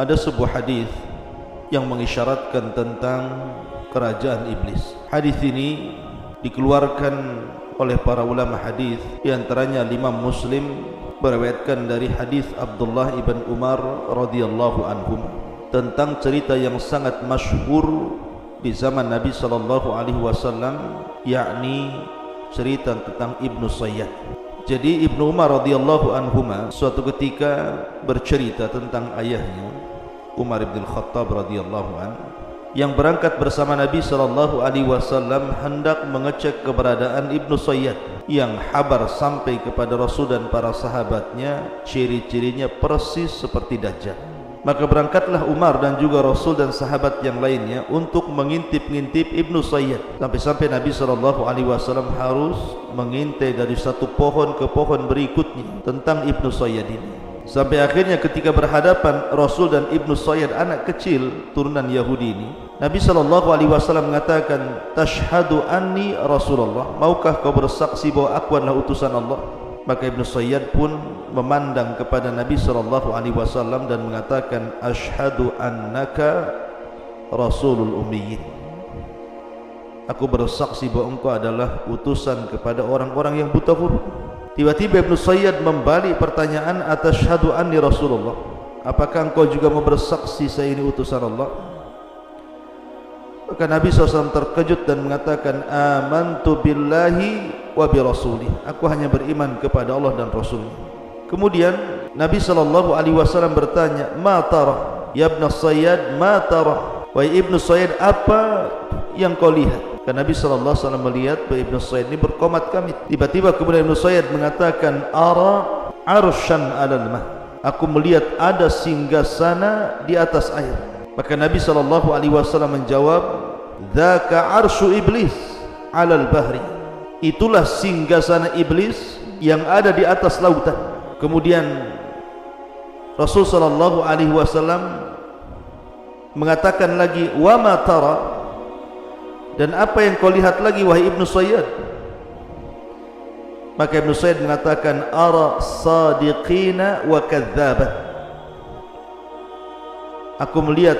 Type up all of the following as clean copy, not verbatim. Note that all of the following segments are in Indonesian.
ada sebuah hadis yang mengisyaratkan tentang kerajaan iblis. Hadis ini dikeluarkan oleh para ulama hadis, di antaranya Imam Muslim meriwayatkan dari hadis Abdullah ibn Umar radhiyallahu anhum tentang cerita yang sangat masyhur di zaman Nabi sallallahu alaihi wasallam, yakni cerita tentang Ibnu Sayyad. Jadi Ibnu Umar radhiyallahu anhuma suatu ketika bercerita tentang ayahnya Umar bin Khattab radhiyallahu anhu yang berangkat bersama Nabi sallallahu alaihi wasallam hendak mengecek keberadaan Ibnu Sayyad, yang kabar sampai kepada Rasul dan para sahabatnya ciri-cirinya persis seperti Dajjal. Maka berangkatlah Umar dan juga Rasul dan sahabat yang lainnya untuk mengintip-ngintip Ibnu Sayyad, sampai-sampai Nabi sallallahu alaihi wasallam harus mengintai dari satu pohon ke pohon berikutnya tentang Ibnu Sayyad ini. Sampai akhirnya ketika berhadapan Rasul dan Ibnu Sayyad, anak kecil turunan Yahudi ini, Nabi sallallahu alaihi wasallam mengatakan, "Tashhadu anni Rasulullah?" Maukah kau bersaksi bahwa aku adalah utusan Allah? Maka Ibnu Sayyad pun memandang kepada Nabi sallallahu alaihi wasallam dan mengatakan, "Asyhadu annaka Rasulul Ummiyin." Aku bersaksi bahwa engkau adalah utusan kepada orang-orang yang buta huruf. Tiba-tiba Ibnu Sayyad membalik pertanyaan, "Atashhadu anni Rasulullah?" Apakah engkau juga mau bersaksi saya ini utusan Allah? Maka Nabi SAW terkejut dan mengatakan, "Amantu billahi wa bi rasulih." Aku hanya beriman kepada Allah dan Rasulnya. Kemudian Nabi SAW bertanya, "Ma tara ya Ibnu Sayyad, ma tara?" Wahai Ibnu Sayyad, apa yang kau lihat? Karena Nabi SAW melihat bahwa Ibnu Sayyad ini berkomat kamit. Tiba-tiba kemudian Ibnu Sayyad mengatakan, "Ara arsyan alal mah." Aku melihat ada singgasana di atas air. Maka Nabi SAW menjawab, "Dzaka arsyu iblis alal bahri." Itulah singgasana iblis yang ada di atas lautan. Kemudian Rasul SAW mengatakan lagi, "Wa ma tara?" Dan apa yang kau lihat lagi wahai Ibnu Sayyad? Maka Ibnu Sayyad mengatakan, "Ara sadiqina wa kadzaban." Aku melihat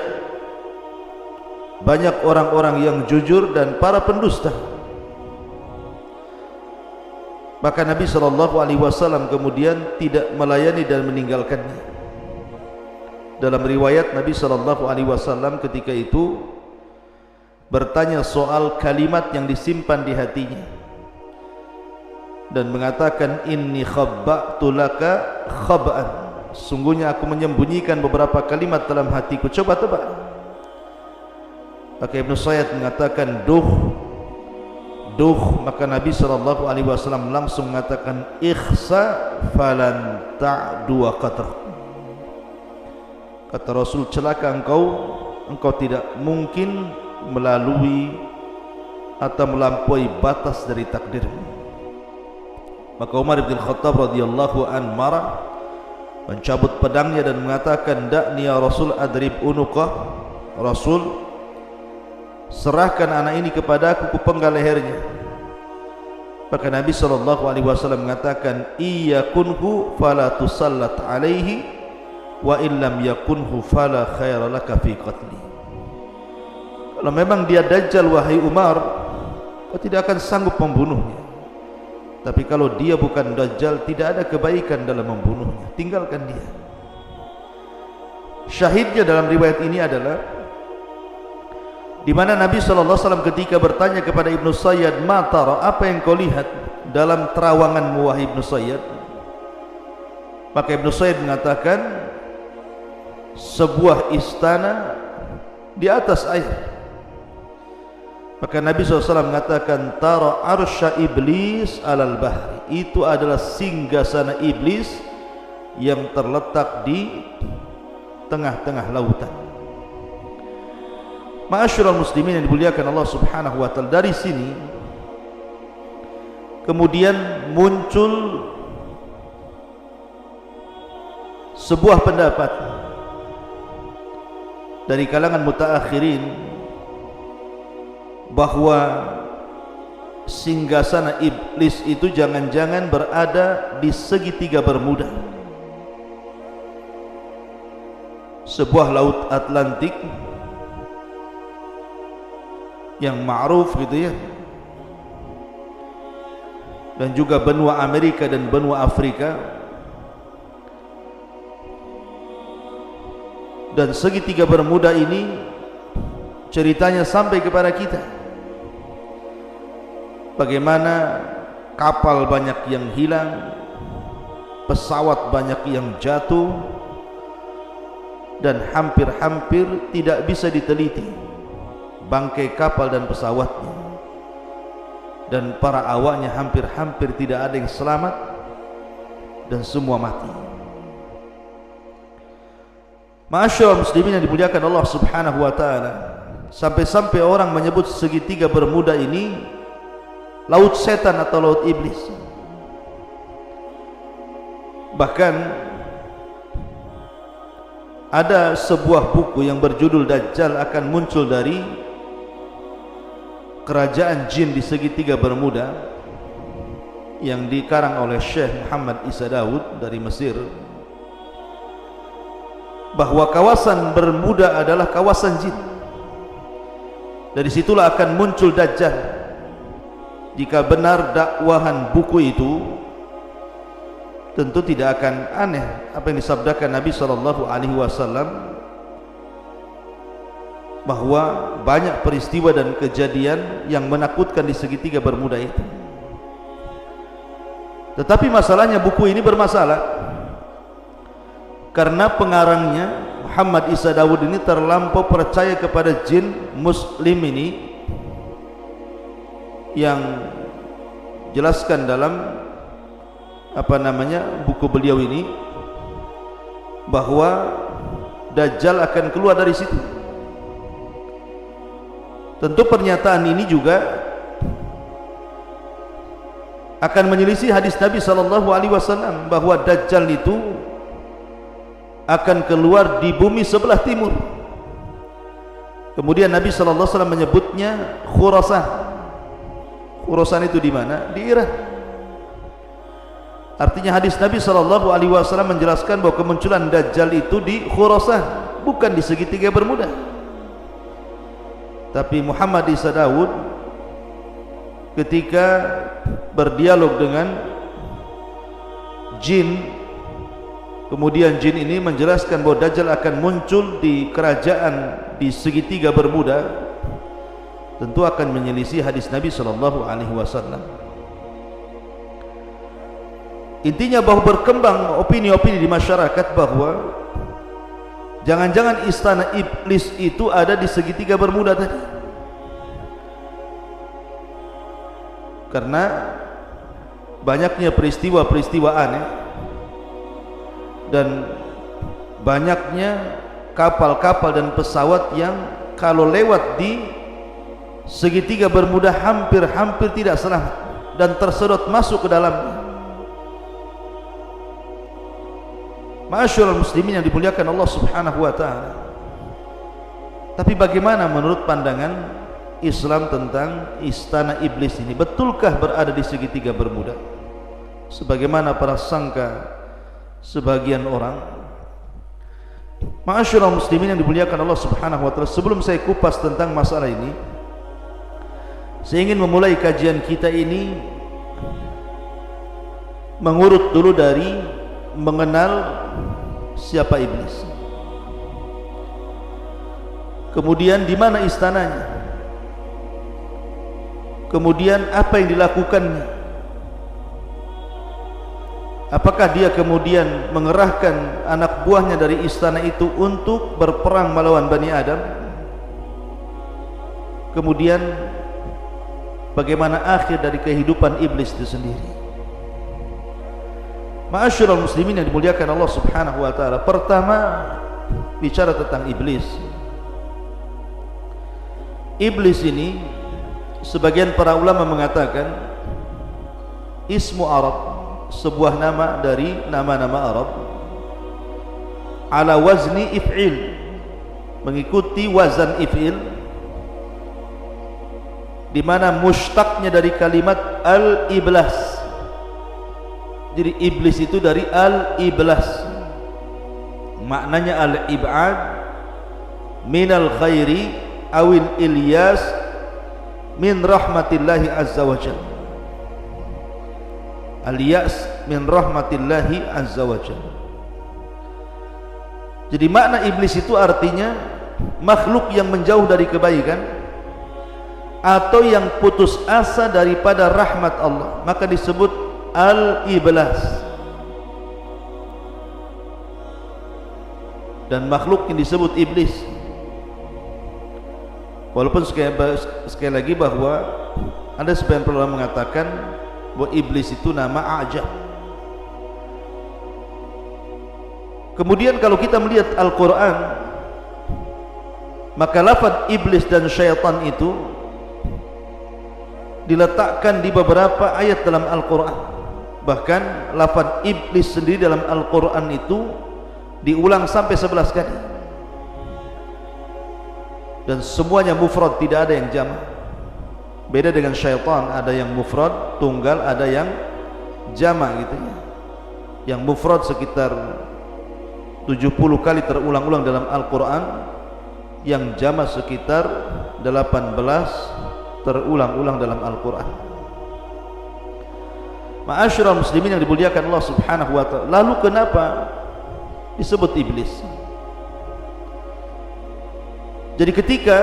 banyak orang-orang yang jujur dan para pendusta. Maka Nabi SAW kemudian tidak melayani dan meninggalkannya. Dalam riwayat Nabi SAW ketika itu bertanya soal kalimat yang disimpan di hatinya dan mengatakan, "Inni khabba'tu laka khab'an." Sungguhnya aku menyembunyikan beberapa kalimat dalam hatiku, coba tebak. Maka Ibnu Sayyad mengatakan, "Duh, duh." Maka Nabi SAW langsung mengatakan, "Ikhsa falan ta'du qatra." Kata Rasul, celaka engkau tidak mungkin melalui atau melampaui batas dari takdirmu. Maka Umar bin Khattab radhiyallahu an marah, mencabut pedangnya dan mengatakan, "Da'ni ya Rasul adrib unuqah." Rasul, serahkan anak ini kepada aku, kupenggal lehernya. Maka Nabi SAW mengatakan, "Iyakunhu fala tusallat alaihi wa illam yakunhu fala khaira laka fi qatli." Kalau memang dia Dajjal wahai Umar, kau tidak akan sanggup membunuhnya. Tapi kalau dia bukan Dajjal, tidak ada kebaikan dalam membunuhnya. Tinggalkan dia. Syahidnya dalam riwayat ini adalah di mana Nabi SAW ketika bertanya kepada Ibnu Sayyad, "Ma tara?" Apa yang kau lihat dalam terawanganmu wahai Ibnu Sayyad? Maka Ibnu Sayyad mengatakan, sebuah istana di atas air. Maka Nabi SAW mengatakan, "Tara arsya iblis alal bahri." Itu adalah singgasana iblis yang terletak di tengah-tengah lautan. Ma'asyiral muslimin yang dimuliakan Allah Subhanahu wa taala, dari sini kemudian muncul sebuah pendapat dari kalangan mutaakhirin bahwa singgasana iblis itu jangan-jangan berada di segitiga Bermuda. sebuah laut Atlantik yang ma'ruf gitu ya, dan juga benua Amerika dan benua Afrika, dan segitiga Bermuda ini ceritanya sampai kepada kita bagaimana kapal banyak yang hilang, pesawat banyak yang jatuh, dan hampir-hampir tidak bisa diteliti bangkai kapal dan pesawatnya, dan para awaknya hampir-hampir tidak ada yang selamat dan semua mati. Ma'asyiral muslimin yang dimuliakan Allah Subhanahu wa taala, sampai-sampai orang menyebut segitiga Bermuda ini laut setan atau laut iblis. Bahkan ada sebuah buku yang berjudul Dajjal akan muncul dari kerajaan jin di segitiga Bermuda yang dikarang oleh Syekh Muhammad Isa Daud dari Mesir, bahwa kawasan Bermuda adalah kawasan jin. Dari situlah akan muncul Dajjal. Jika benar dakwahan buku itu, tentu tidak akan aneh apa yang disabdakan Nabi SAW, bahwa banyak peristiwa dan kejadian yang menakutkan di segitiga Bermuda itu. Tetapi masalahnya buku ini bermasalah karena pengarangnya Muhammad Isa Daud ini terlampau percaya kepada jin muslim ini, yang jelaskan dalam buku beliau ini bahwa Dajjal akan keluar dari situ. Tentu pernyataan ini juga akan menyelisih hadis Nabi SAW bahwa Dajjal itu akan keluar di bumi sebelah timur. Kemudian Nabi SAW menyebutnya Khurasan. Khurasan itu di mana? Di Iran. Artinya hadis Nabi SAW menjelaskan bahwa kemunculan Dajjal itu di Khurasan, bukan di segitiga Bermuda. Tapi Muhammad Isa Daud ketika berdialog dengan jin, kemudian jin ini menjelaskan bahwa Dajjal akan muncul di kerajaan di segitiga Bermuda, tentu akan menyelisih hadis Nabi SAW. Intinya bahwa berkembang opini-opini di masyarakat bahwa jangan-jangan istana iblis itu ada di segitiga Bermuda tadi, karena banyaknya peristiwa-peristiwa aneh dan banyaknya kapal-kapal dan pesawat yang kalau lewat di segitiga Bermuda hampir-hampir tidak selamat dan tersedot masuk ke dalamnya. Ma'asyiral muslimin yang dimuliakan Allah Subhanahu wa taala. Tapi bagaimana menurut pandangan Islam tentang istana iblis ini? Betulkah berada di segitiga Bermuda sebagaimana prasangka sebagian orang? Ma'asyiral muslimin yang dimuliakan Allah Subhanahu wa taala, sebelum saya kupas tentang masalah ini, saya ingin memulai kajian kita ini mengurut dulu dari mengenal siapa iblis, kemudian di mana istananya, kemudian apa yang dilakukannya, apakah dia kemudian mengerahkan anak buahnya dari istana itu untuk berperang melawan Bani Adam, kemudian bagaimana akhir dari kehidupan iblis itu sendiri. Ma'asyiral muslimin yang dimuliakan Allah Subhanahu wa taala, pertama bicara tentang iblis. Iblis ini sebagian para ulama mengatakan ismu Arab, sebuah nama dari nama-nama Arab, ala wazni if'il, mengikuti wazan if'il, di mana mushtaqnya dari kalimat al-iblas. Jadi iblis itu dari al-iblas, maknanya al-ib'ad minal khairi awil ilyas min rahmatillahi azza wa jalla. Al-yas min rahmatillahi azza wa jalla. Jadi makna iblis itu artinya makhluk yang menjauh dari kebaikan atau yang putus asa daripada rahmat Allah, maka disebut al-iblas. Dan makhluk yang disebut iblis, walaupun sekali lagi bahwa ada sebagian ulama mengatakan bahwa iblis itu nama a'jab. Kemudian kalau kita melihat Al-Quran, maka lafaz iblis dan syaitan itu diletakkan di beberapa ayat dalam Al-Quran. Bahkan lafaz iblis sendiri dalam Al-Quran itu diulang sampai 11 kali, dan semuanya mufrad, tidak ada yang jamak. Beda dengan syaitan, ada yang mufrad tunggal, ada yang jamak gitu ya. Yang mufrad sekitar 70 kali terulang-ulang dalam Al-Quran, yang jamak sekitar 18 terulang-ulang dalam Al-Quran. Ma'asyiral muslimin yang dimuliakan Allah Subhanahu wa ta'ala, lalu kenapa disebut iblis? Jadi ketika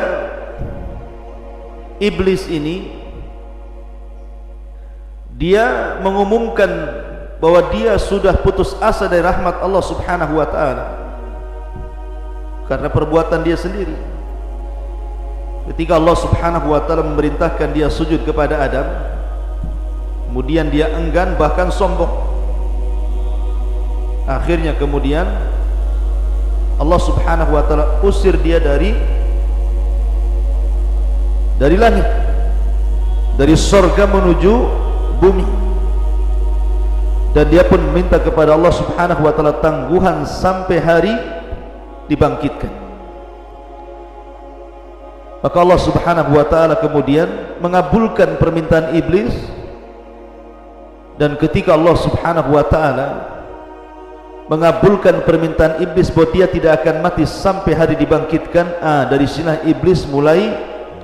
iblis ini dia mengumumkan bahwa dia sudah putus asa dari rahmat Allah Subhanahu wa ta'ala karena perbuatan dia sendiri. Ketika Allah Subhanahu wa ta'ala memerintahkan dia sujud kepada Adam, kemudian dia enggan, bahkan sombong. Akhirnya kemudian Allah Subhanahu wa ta'ala usir dia dari langit, dari surga menuju bumi, dan dia pun minta kepada Allah Subhanahu wa ta'ala tangguhan sampai hari dibangkitkan. Maka Allah Subhanahu wa ta'ala kemudian mengabulkan permintaan iblis, dan ketika Allah Subhanahu wa ta'ala mengabulkan permintaan iblis bahwa dia tidak akan mati sampai hari dibangkitkan, dari sinilah iblis mulai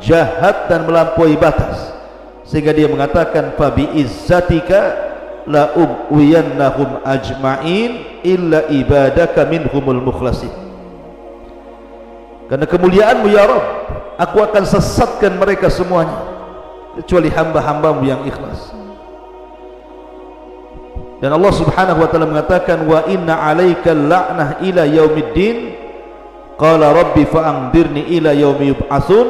jahat dan melampaui batas, sehingga dia mengatakan fa bi izzatika la ubwiyannahum ajma'in illa ibadaka minhumul mukhlasin. Karena kemuliaanmu ya Rabb, aku akan sesatkan mereka semuanya kecuali hamba-hambamu yang ikhlas. Dan Allah Subhanahu wa ta'ala mengatakan wa inna 'alaikal la'nah ila yaumiddin qala rabbi fa'anzirni ila yaumi yub'atsun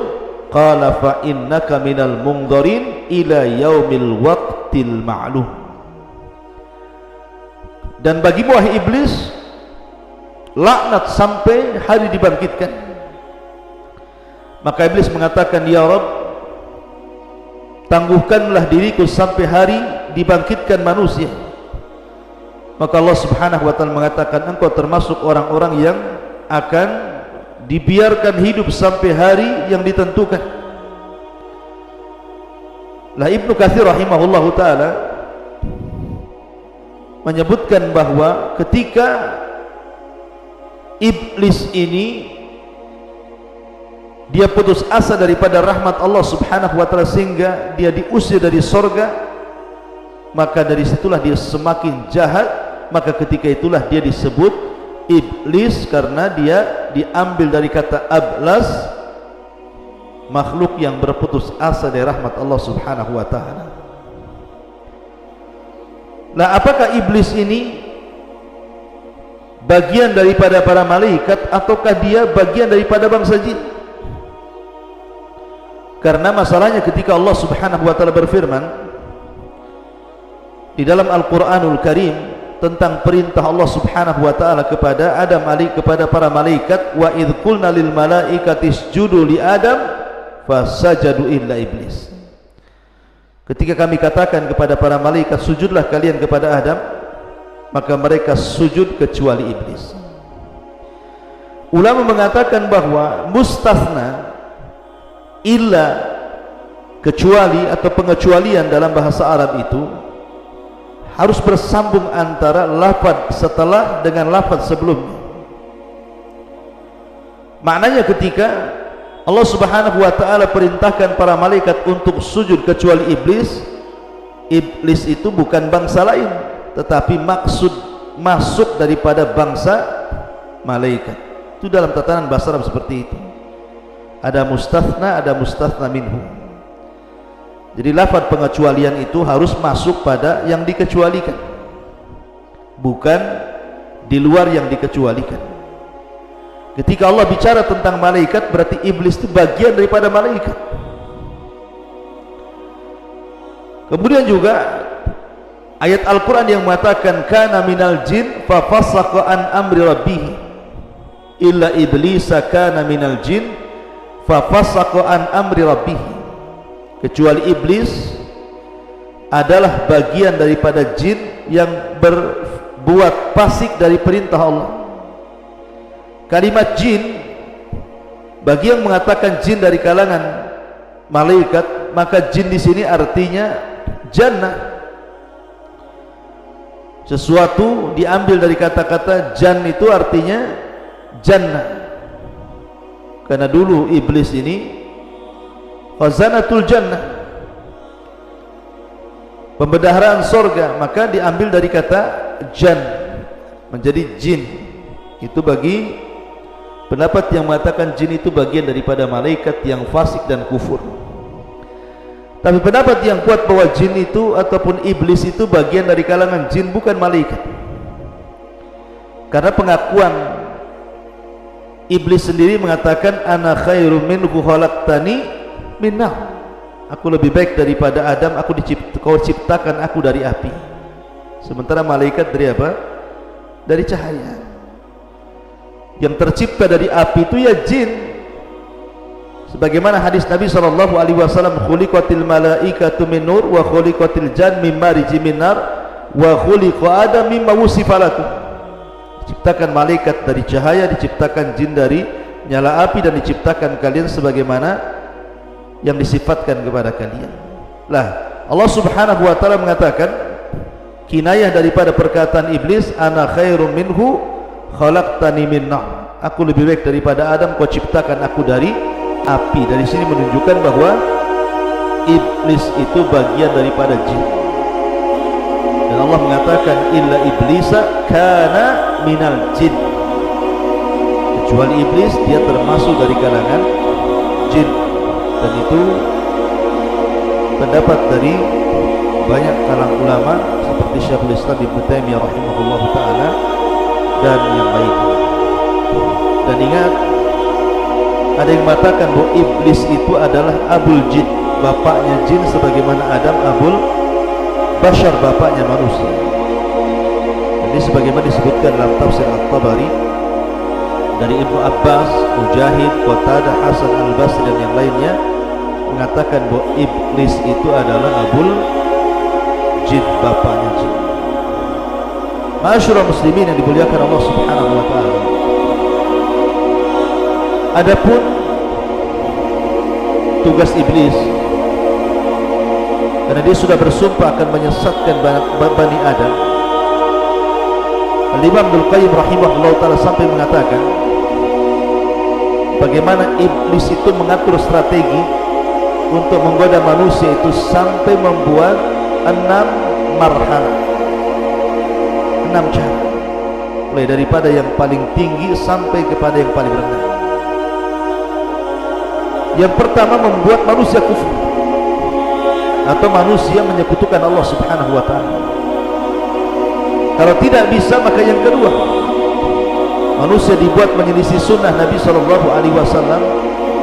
qala fa innaka minal mundzirin ila yaumil waqtil ma'lum. Dan bagimu wahai iblis laknat sampai hari dibangkitkan. Maka iblis mengatakan, ya Rabb, tangguhkanlah diriku sampai hari dibangkitkan manusia. Maka Allah Subhanahu wa ta'ala mengatakan, engkau termasuk orang-orang yang akan dibiarkan hidup sampai hari yang ditentukan. Lah Ibnu Katsir rahimahullahu ta'ala menyebutkan bahwa ketika iblis ini dia putus asa daripada rahmat Allah Subhanahu wa ta'ala sehingga dia diusir dari sorga, maka dari situlah dia semakin jahat. Maka ketika itulah dia disebut iblis, karena dia diambil dari kata ablas, makhluk yang berputus asa dari rahmat Allah Subhanahu wa ta'ala. Nah, apakah iblis ini bagian daripada para malaikat ataukah dia bagian daripada bangsa jin? Karena masalahnya ketika Allah Subhanahu wa ta'ala berfirman di dalam Al-Quranul Karim tentang perintah Allah Subhanahu wa ta'ala kepada Adam kepada para malaikat, wa idh qulna lil malaikati isjudu li Adam fasajadu illa iblis. Ketika kami katakan kepada para malaikat sujudlah kalian kepada Adam, maka mereka sujud kecuali iblis. Ulama mengatakan bahwa mustathna, illa, kecuali atau pengecualian dalam bahasa Arab itu harus bersambung antara lafaz setelah dengan lafaz sebelumnya. Maknanya ketika Allah Subhanahu wa taala perintahkan para malaikat untuk sujud kecuali iblis, iblis itu bukan bangsa lain, tetapi maksud masuk daripada bangsa malaikat. Itu dalam tatanan bahasa Arab seperti itu. Ada mustathna minhu. Jadi lafaz pengecualian itu harus masuk pada yang dikecualikan, bukan di luar yang dikecualikan. Ketika Allah bicara tentang malaikat, berarti iblis itu bagian daripada malaikat. Kemudian juga ayat Al-Quran yang mengatakan kana minal jin fa fasaqa an amri rabbih illa iblisa kana minal jin fa fasaqa an amri rabbih. Kecuali iblis adalah bagian daripada jin yang berbuat fasik dari perintah Allah. Kalimat jin, bagi yang mengatakan jin dari kalangan malaikat, maka jin di sini artinya jannah. Sesuatu diambil dari kata-kata jan, itu artinya jannah. Karena dulu iblis ini khazanatul jannah, pembendaharaan sorga, maka diambil dari kata jan menjadi jin. Itu bagi pendapat yang mengatakan jin itu bagian daripada malaikat yang fasik dan kufur. Tapi pendapat yang kuat bahwa jin itu ataupun iblis itu bagian dari kalangan jin, bukan malaikat. Karena pengakuan iblis sendiri mengatakan ana khairum minhu khalaqtani min nar. Aku lebih baik daripada Adam, kau ciptakan aku dari api. Sementara malaikat dari apa? Dari cahaya. Yang tercipta dari api itu ya jin. Sebagaimana hadis Nabi SAW, khuliqatil malaikatu min nur wa khuliqatil jan min mariji min nar wa khuliqa adam mimma wusifa lakum. Diciptakan malaikat dari cahaya, diciptakan jin dari nyala api, dan diciptakan kalian sebagaimana yang disifatkan kepada kalian. Lah, Allah Subhanahu wa taala mengatakan kinayah daripada perkataan iblis, ana khairum minhu khalaqtani min nar. Aku lebih baik daripada Adam, kau ciptakan aku dari api. Dari sini menunjukkan bahwa iblis itu bagian daripada jin. Dan Allah mengatakan illa iblisa kana minal jin. Kecuali iblis, dia termasuk dari kalangan jin. Dan itu pendapat dari banyak kalangan ulama seperti Syekhul Islam Ibnu Taimiyah rahimahullahu taala dan yang lainnya. Dan ingat, ada yang mengatakan bahwa iblis itu adalah abul jin, bapaknya jin, sebagaimana Adam abul bashar, bapaknya manusia. Jadi sebagaimana disebutkan dalam tafsir At-Tabari dari Ibnu Abbas, Mujahid, Qatadah, Hasan Al-Basri dan yang lainnya mengatakan bahwa iblis itu adalah abul jin, bapaknya jin. Ma'asyiral muslimin yang dimuliakan Allah Subhanahu wa taala. Adapun tugas iblis, karena dia sudah bersumpah akan menyesatkan Bani Adam, Al-Imam Ibnu Qayyim rahimahullah ta'ala sampai mengatakan bagaimana iblis itu mengatur strategi untuk menggoda manusia itu sampai membuat 6 marhalah, 6 cara, mulai daripada yang paling tinggi sampai kepada yang paling rendah. Yang pertama, membuat manusia kufur atau manusia menyekutukan Allah Subhanahu wa taala. Kalau tidak bisa, maka yang kedua, manusia dibuat menyelisih sunnah Nabi SAW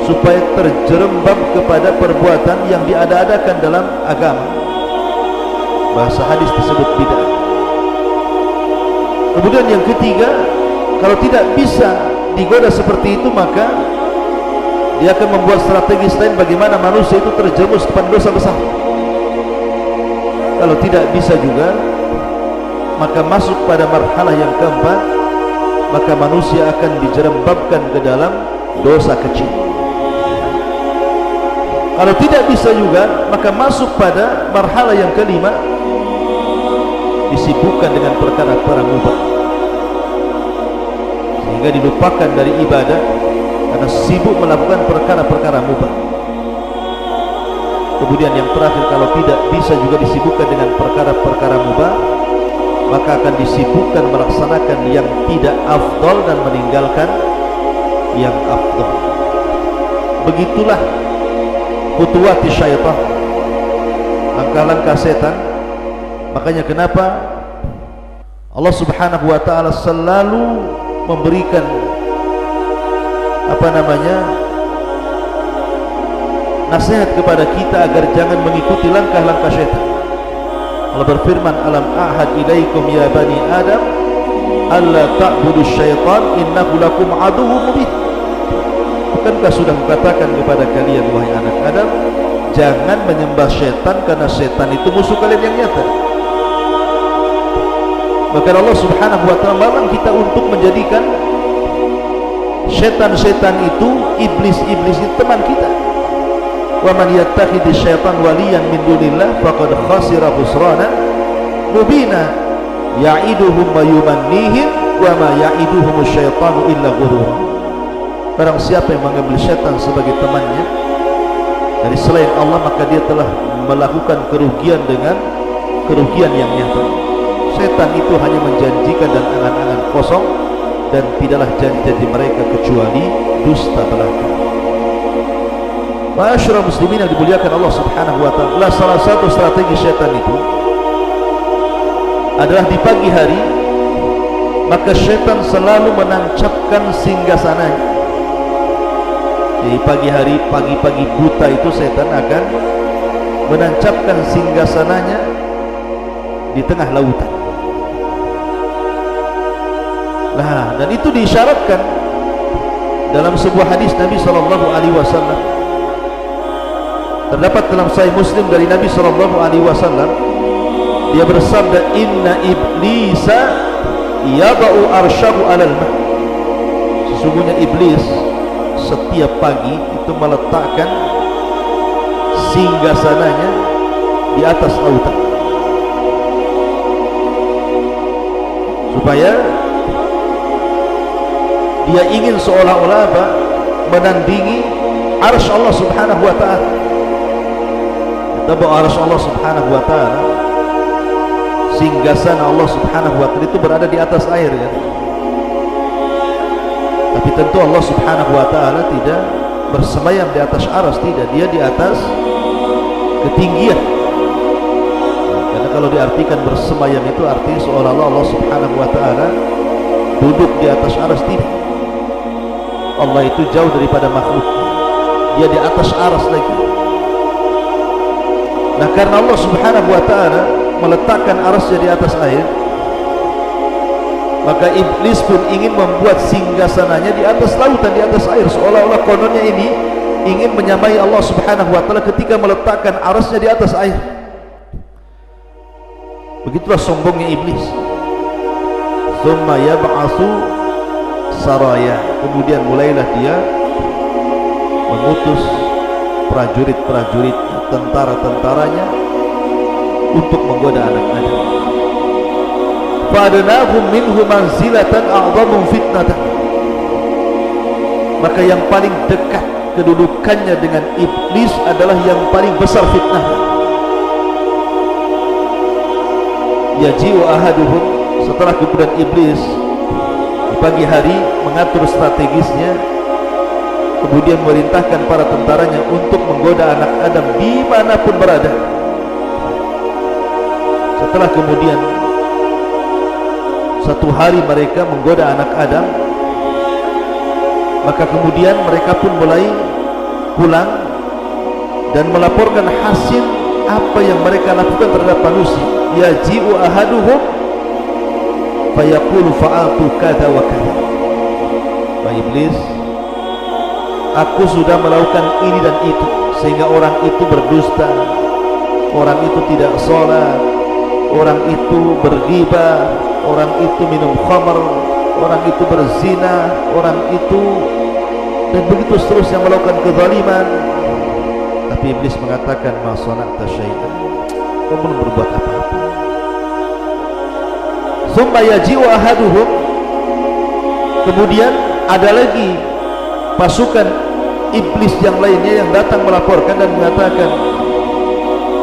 supaya terjerembab kepada perbuatan yang diada-adakan dalam agama. Bahasa hadis tersebut bid'ah. Kemudian yang ketiga, kalau tidak bisa digoda seperti itu, maka dia akan membuat strategi lain bagaimana manusia itu terjerumus kepada dosa besar. Kalau tidak bisa juga, maka masuk pada marhalah yang keempat, maka manusia akan dijerembabkan ke dalam dosa kecil. Kalau tidak bisa juga, maka masuk pada marhalah yang kelima, disibukkan dengan perkara-perkara mubah sehingga dilupakan dari ibadah, karena sibuk melakukan perkara-perkara mubah. Kemudian yang terakhir, kalau tidak bisa juga disibukkan dengan perkara-perkara mubah, maka akan disibukkan melaksanakan yang tidak afdal dan meninggalkan yang afdal. Begitulah khutuwati syaitan, langkah-langkah setan. Makanya kenapa Allah Subhanahu wa ta'ala selalu memberikan nasihat kepada kita agar jangan mengikuti langkah-langkah syaitan. Allah berfirman, alam ahad ilaikum ya bani adam alla ta'budu syaitan innahu lakum aduwwun mubin. Bukankah sudah kukatakan kepada kalian wahai anak Adam, jangan menyembah syaitan karena syaitan itu musuh kalian yang nyata. Maka Allah Subhanahu wa ta'ala melarang kita untuk menjadikan syaitan-syaitan itu, iblis-iblis itu teman kita. Wa man yattakhidhi syaitan waliyan min dunillah faqad khasira khusrana mubina ya'iduhum wa yumannihim wa ma ya'iduhum syaitanu illa ghurura. Barang siapa yang mengambil syaitan sebagai temannya dari selain Allah, maka dia telah melakukan kerugian dengan kerugian yang nyata. Syaitan itu hanya menjanjikan dan angan-angan kosong, dan tidaklah janji-janji mereka kecuali dusta belaka. Ma'asyiral muslimin yang dimuliakan Allah Subhanahu wa ta'ala, salah satu strategi syaitan itu adalah di pagi hari, maka syaitan selalu menancapkan singgasananya. Di pagi hari, pagi-pagi buta itu syaitan akan menancapkan singgasananya di tengah lautan. Nah, dan itu diisyaratkan dalam sebuah hadis Nabi SAW. Terdapat dalam Sahih Muslim dari Nabi SAW, dia bersabda, inna iblisa yada'u arsyahu alal ma'. Sesungguhnya iblis setiap pagi itu meletakkan singgasananya di atas lautan, supaya dia ingin seolah-olah menandingi arsy Allah Subhanahu wa ta'ala. Kita bahwa arsy Allah Subhanahu wa ta'ala, singgasana Allah Subhanahu wa ta'ala itu berada di atas air, ya. Tapi tentu Allah Subhanahu wa ta'ala tidak bersemayam di atas arsy, tidak. Dia di atas ketinggian. Karena kalau diartikan bersemayam itu artinya seolah-olah Allah Subhanahu wa ta'ala duduk di atas arsy, tidak. Allah itu jauh daripada makhluk, dia di atas arsy lagi. Nah, karena Allah Subhanahu wa ta'ala meletakkan arsy di atas air, maka iblis pun ingin membuat singgasananya di atas lautan, di atas air, seolah-olah kononnya ini ingin menyamai Allah Subhanahu wa ta'ala ketika meletakkan arsy di atas air. Begitulah sombongnya iblis. Tsumma yab'atsu saraya, kemudian mulailah dia mengutus prajurit-prajurit, tentara-tentaranya untuk menggoda anak Adam. Fa'adnahum minhu manzilatan a'dhamu fitnatan, maka yang paling dekat kedudukannya dengan iblis adalah yang paling besar fitnah. Yaji'u ahaduhum, setelah kemudian iblis di pagi hari mengatur strategisnya, kemudian merintahkan para tentaranya untuk menggoda anak Adam dimanapun berada. Setelah kemudian satu hari mereka menggoda anak Adam, maka kemudian mereka pun mulai pulang dan melaporkan hasil apa yang mereka lakukan terhadap manusia. Yaji'u ahaduhum fayaqulu fa'altu kada wa kada. Wahai iblis, aku sudah melakukan ini dan itu, sehingga orang itu berdusta, orang itu tidak sholat, orang itu berghibah, orang itu minum khamar, orang itu berzina, orang itu, dan begitu seterusnya melakukan kezaliman. Tapi iblis mengatakan, ma sana'ta syai'an, kau belum berbuat apa-apa. Tsumma yaji'u ahaduhum, kemudian ada lagi pasukan iblis yang lainnya yang datang melaporkan dan mengatakan,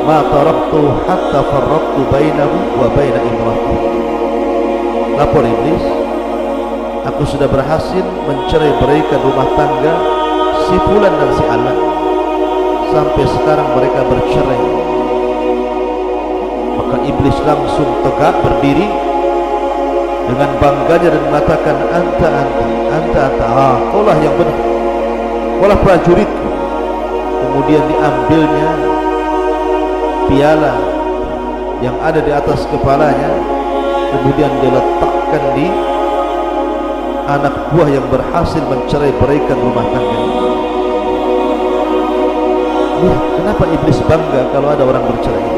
ma taraktu hatta farraqtu bainahu wa baina imra'ati. Lapor iblis, aku sudah berhasil mencerai-beraikan rumah tangga si fulan dan si alan, sampai sekarang mereka bercerai. Maka iblis langsung tegak berdiri dengan bangganya dan mengatakan, anta, kaulah yang benar, kaulah prajuritku. Kemudian diambilnya piala yang ada di atas kepalanya, kemudian diletakkan di anak buah yang berhasil mencerai-beraikan rumah tangga. Kenapa iblis bangga kalau ada orang bercerai?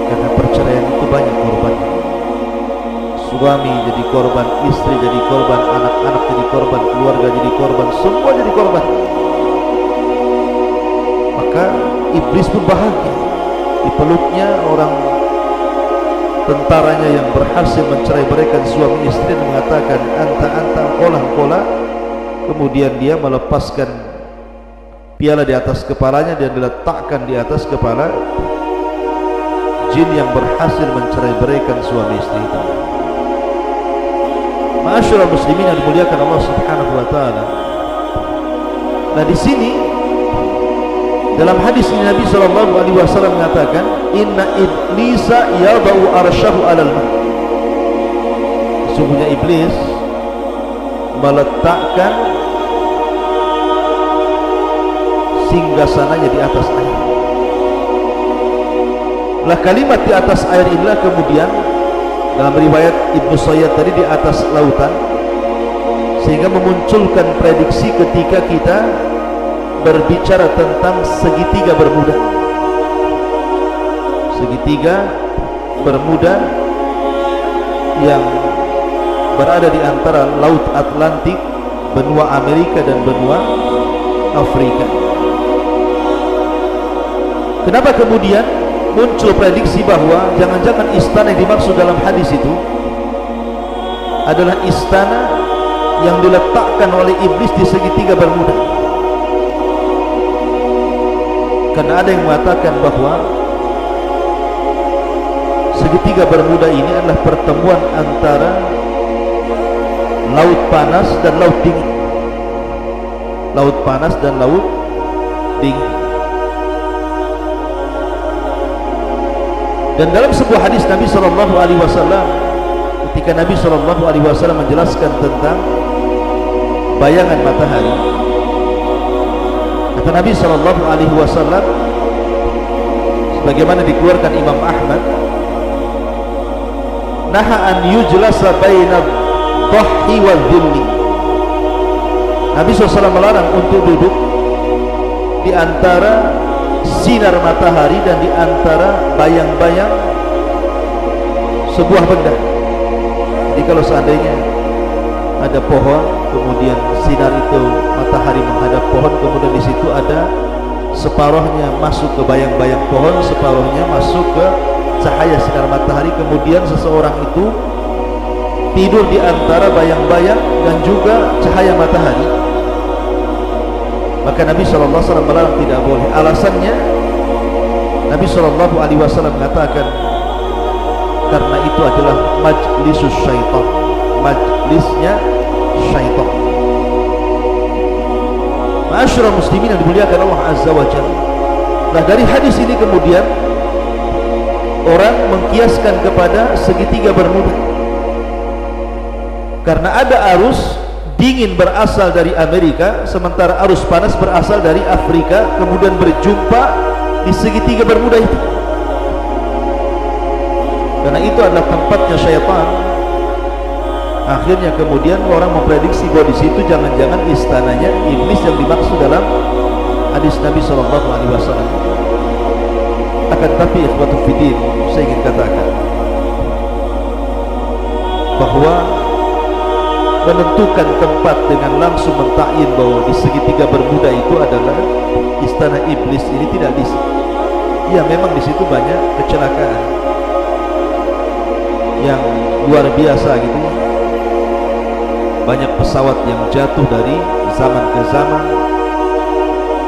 Karena perceraian itu banyak korban. Suami jadi korban, istri jadi korban, anak-anak jadi korban, keluarga jadi korban, semua jadi korban. Maka iblis pun bahagia, dipeluknya orang tentaranya yang berhasil mencerai-beraikan suami istri dan mengatakan, anta, kolah. Kemudian dia melepaskan piala di atas kepalanya dan diletakkan di atas kepala jin yang berhasil mencerai-beraikan suami istri itu. Ma'asyiral muslimin yang dimuliakan Allah Subhanahu wa taala. Nah, di sini dalam hadis ini Nabi sallallahu alaihi wasallam mengatakan, inna iblisa yadau arsyahu 'alal ma'. Sesungguhnya iblis meletakkan singgasananya di atas air. Lah kalimat di atas air inilah kemudian dalam riwayat Ibnu Sayyad tadi di atas lautan, sehingga memunculkan prediksi ketika kita berbicara tentang segitiga Bermuda. Segitiga Bermuda yang berada di antara Laut Atlantik, benua Amerika dan benua Afrika. Kenapa kemudian muncul prediksi bahwa jangan-jangan istana yang dimaksud dalam hadis itu adalah istana yang diletakkan oleh iblis di segitiga Bermuda? Karena ada yang mengatakan bahwa segitiga Bermuda ini adalah pertemuan antara laut panas dan laut dingin. Laut panas dan laut dingin. Dan dalam sebuah hadis Nabi sallallahu alaihi wasallam, ketika Nabi sallallahu alaihi wasallam menjelaskan tentang bayangan matahari, kata Nabi sallallahu alaihi wasallam sebagaimana dikeluarkan Imam Ahmad, naha an yujlasa baina dhahhi wal dhilli. Nabi SAW melarang untuk duduk di antara sinar matahari dan di antara bayang-bayang sebuah benda. Jadi kalau seandainya ada pohon, kemudian sinar itu matahari menghadap pohon, kemudian di situ ada separuhnya masuk ke bayang-bayang pohon, separuhnya masuk ke cahaya sinar matahari, kemudian seseorang itu tidur di antara bayang-bayang dan juga cahaya matahari, maka Nabi SAW melarang, tidak boleh. Alasannya Nabi SAW mengatakan karena itu adalah majlisus syaitan, majlisnya syaitan. Ma'asyiral muslimin yang dimuliakan Allah Azza wa Jalla. Nah, dari hadis ini kemudian orang mengkiaskan kepada segitiga Bermuda, karena ada arus dingin berasal dari Amerika, sementara arus panas berasal dari Afrika, kemudian berjumpa di segitiga Bermuda itu. Karena itu adalah tempatnya syaitan. Akhirnya kemudian orang memprediksi bahwa di situ jangan-jangan istananya iblis yang dimaksud dalam hadis Nabi SAW. Akan tapi ikhwatu fiddin, saya ingin katakan bahwa menentukan tempat dengan langsung mentakyin bahwa di segitiga Bermuda itu adalah istana iblis ini tidak bisa. Ya, memang di situ banyak kecelakaan yang luar biasa gitu. Banyak pesawat yang jatuh dari zaman ke zaman,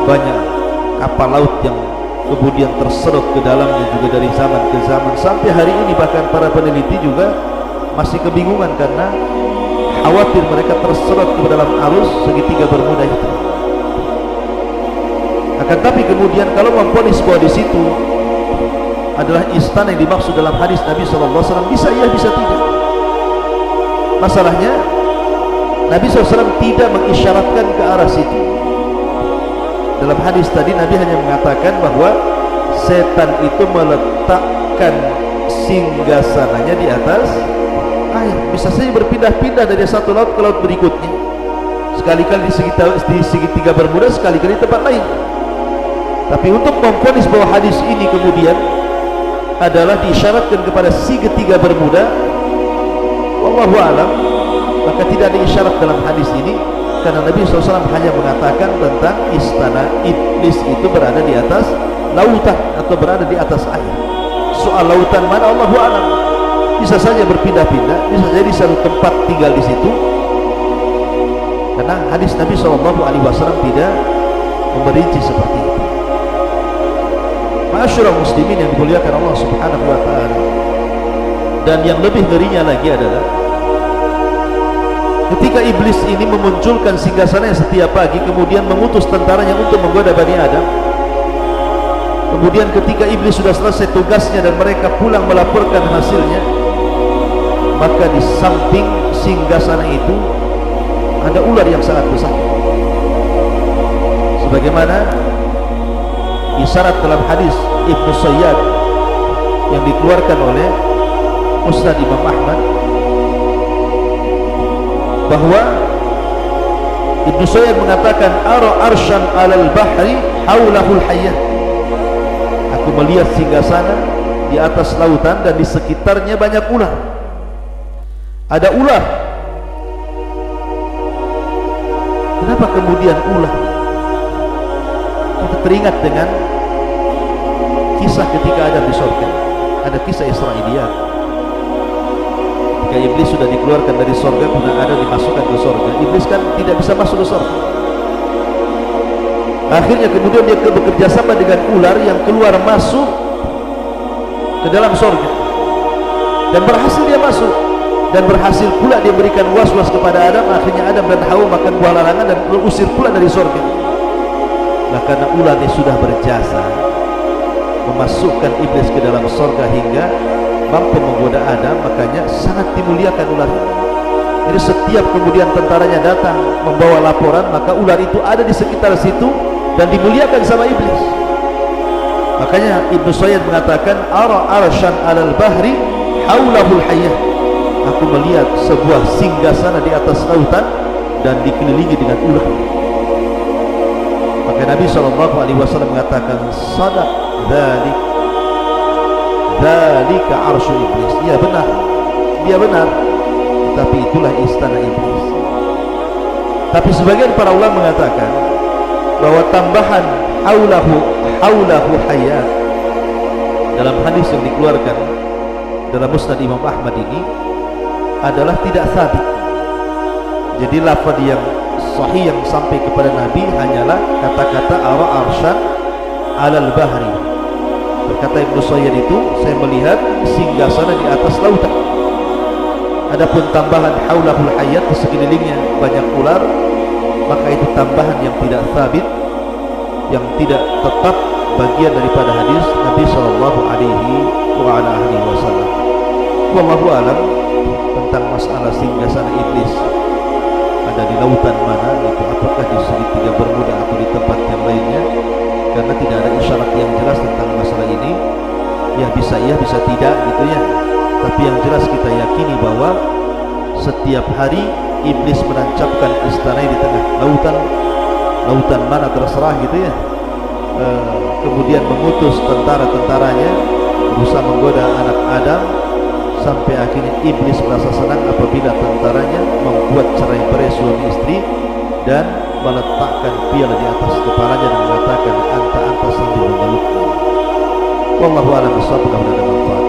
banyak kapal laut yang kemudian terserot ke dalamnya juga dari zaman ke zaman, sampai hari ini bahkan para peneliti juga masih kebingungan karena khawatir mereka terserot ke dalam arus segitiga Bermuda itu. Akan tapi kemudian kalau memvonis bahwa di situ adalah istana yang dimaksud dalam hadis Nabi SAW, bisa iya bisa tidak. Masalahnya Nabi SAW tidak mengisyaratkan ke arah situ. Dalam hadis tadi Nabi hanya mengatakan bahwa setan itu meletakkan singgasananya di atas air. Bisa saja berpindah-pindah dari satu laut ke laut berikutnya, sekali-kali di segitiga Bermuda, sekali-kali di tempat lain. Tapi untuk memvonis bahwa hadis ini kemudian adalah diisyaratkan kepada segitiga Bermuda, wallahu alam, maka tidak ada isyarat dalam hadis ini, karena Nabi SAW hanya mengatakan tentang istana iblis itu berada di atas lautan atau berada di atas air. Soal lautan mana, Allahu a'lam. Bisa saja berpindah-pindah, bisa jadi satu tempat tinggal di situ, karena hadis Nabi SAW tidak memerinci seperti itu. Ma'asyiral muslimin yang dimuliakan Allah Subhanahu wa ta'ala. Dan yang lebih ngerinya lagi adalah ketika iblis ini memunculkan singgasananya setiap pagi, kemudian mengutus tentaranya untuk menggoda Bani Adam. Kemudian ketika iblis sudah selesai tugasnya dan mereka pulang melaporkan hasilnya, maka di samping singgasana itu ada ular yang sangat besar. Sebagaimana isyarat dalam hadis Ibnu Sayyad yang dikeluarkan oleh Musnad Imam Ahmad, bahwa Ibnu Sayyad mengatakan ara arsyan alal bahri haulahul hayyah, aku melihat singgasana di atas lautan dan di sekitarnya banyak ular. Ada ular. Kenapa kemudian ular? Kita teringat dengan kisah ketika Adam di surga. Ada kisah Israiliyat. Ketika iblis sudah dikeluarkan dari surga, kemudian Adam dimasukkan ke surga. Iblis kan tidak bisa masuk ke surga. Akhirnya kemudian dia bekerja sama dengan ular yang keluar masuk ke dalam surga, dan berhasil dia masuk, dan berhasil pula dia berikan was-was kepada Adam. Akhirnya Adam dan Hawa makan buah larangan dan terusir pula dari surga. Nah, karena ular ini sudah berjasa memasukkan iblis ke dalam surga hingga mampu menggoda Adam, makanya sangat dimuliakan ular. Jadi setiap kemudian tentaranya datang membawa laporan, maka ular itu ada di sekitar situ dan dimuliakan sama iblis. Makanya Ibnu Sayyid mengatakan ara arsyan alal bahri haulahul hayyah, aku melihat sebuah singgasana di atas lautan dan dikelilingi dengan ular. Maka Nabi SAW mengatakan sadaq dzalika arsy iblis. Dia benar, dia benar, tapi itulah istana iblis. Tapi sebagian para ulama mengatakan bahwa tambahan haulahu hayat dalam hadis yang dikeluarkan dalam Musnad Imam Ahmad ini adalah tidak sabit. Jadi lafaz yang sahih yang sampai kepada Nabi hanyalah kata-kata ara arsyan alal bahri. Berkata Ibnu Sayyid itu, saya melihat singgasana di atas lautan. Adapun tambahan haulahul hayat, di sekelilingnya banyak ular, maka itu tambahan yang tidak sabit, yang tidak tetap bagian daripada hadis Nabi SAW. Wallahu alam tentang masalah singgasana iblis ada di lautan mana, itu apakah di segitiga Bermuda atau di tempat yang lainnya, karena tidak ada isyarat yang jelas tentang masalah ini. Ya bisa iya bisa tidak gitu ya, tapi yang jelas kita yakini bahwa setiap hari iblis menancapkan istananya di tengah lautan mana terserah gitu ya, kemudian mengutus tentara-tentaranya berusaha menggoda anak Adam, sampai akhirnya iblis merasa senang apabila tentaranya membuat cerai-berai suami istri dan meletakkan piala di atas kepalanya dan mengatakan anta sambil memeluknya. Wallahu a'lam bishawab. Mudah-mudahan ada manfaat.